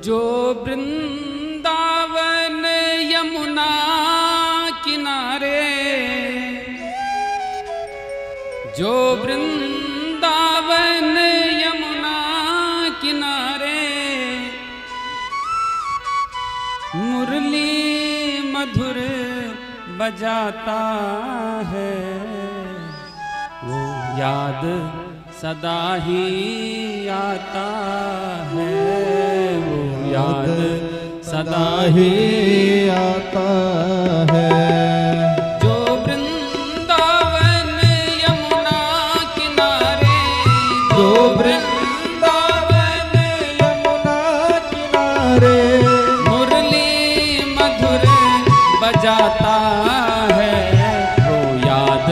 जो वृंदावन यमुना किनारे, जो वृंदावन यमुना किनारे मुरली मधुर बजाता है, वो याद सदा ही आता है, वो याद सदा ही आता है। जो वृंदावन यमुना किनारे, जो वृंदावन यमुना किनारे मुरली मधुर बजाता है, वो याद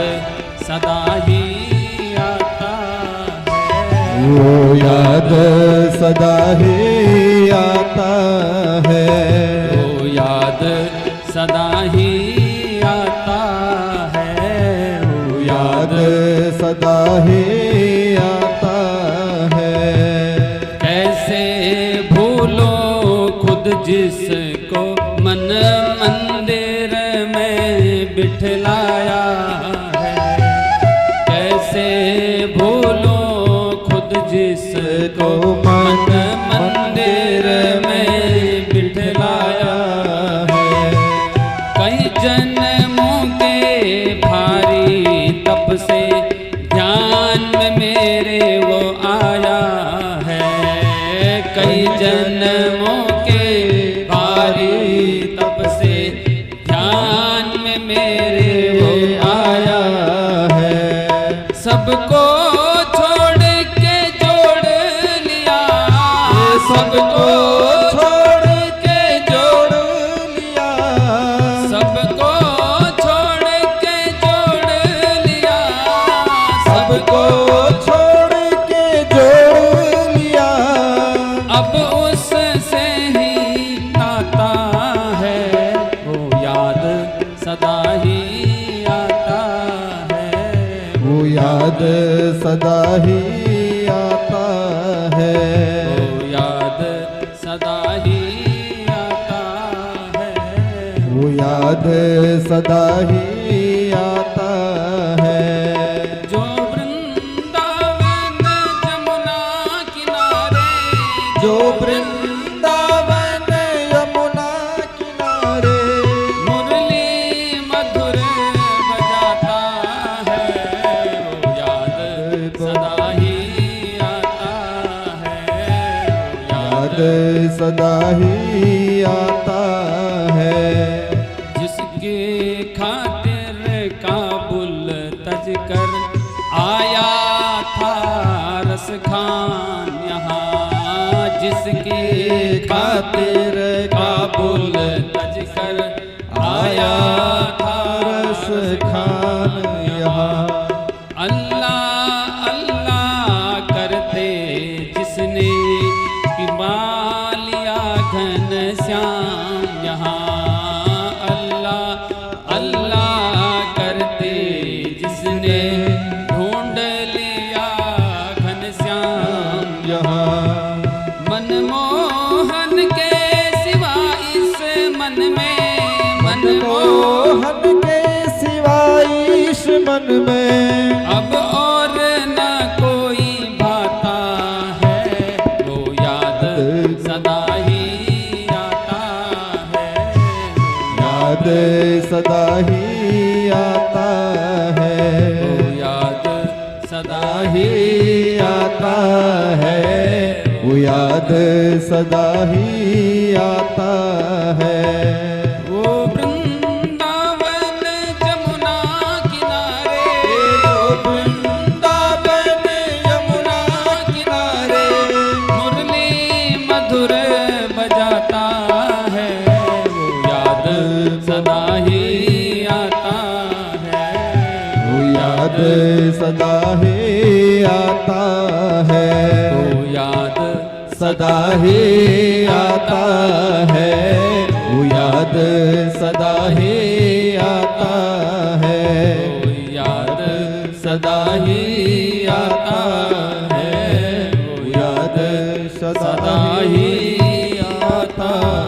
सदा ही आता है, वो याद सदा ही आता है, वो याद सदा ही आता है, वो याद सदा ही आता है। कैसे भूलो खुद जिसको मन मंदिर में बिठलाया है, कैसे भूलो खुद जिसको मन मंदिर में बिठलाया है। कई जन्मों के भारी तप से ध्यान में मेरे वो आया है, कई जन्मों के भारी तप से ध्यान में मेरे वो आया है। सबको छोड़ के जोड़ लिया, सबको छोड़ के जोड़ लिया, सबको छोड़ के जोड़ लिया, सबको छोड़ के जोड़ लिया। अब उससे ही नाता है, वो याद सदा ही आता है, वो याद सदा ही आता है, वो याद सदा ही आता है, वो याद सदा ही आता है। जो वृंदावन यमुना किनारे, जो वृंदावन यमुना किनारे मुरली मधुर बजाता है, वो याद सदा ही आता है, वो याद सदा ही आता है। जिसके खातिर काबुल तज कर आया था रस खान यहाँ, जिसके खातिर काबुल तज कर आया था रस खान यहाँ। अल्लाह अल्लाह करते जिसने पिमा लिया घन श्याम यहाँ, अल्लाह अल्लाह करते जिसने ढूंढ लिया घन श्याम यहाँ। मनमोहन के सिवा इस मन में, मनमोहन के सिवा इस मन में अब और न कोई भाता है, वो याद सदा ही आता है, याद सदा ही आता है, वो याद सदा ही आता है, वो याद सदा ही आता है। वो वृंदावन यमुना किनारे, वो वृंदावन यमुना किनारे मुरली मधुर बजाता है, वो याद सदा ही आता है, वो याद सदा ही आता है, वो याद सदा ही आता है, वो याद सदा ही आता है, वो याद सदा ही आता है, वो याद सदा ही दाता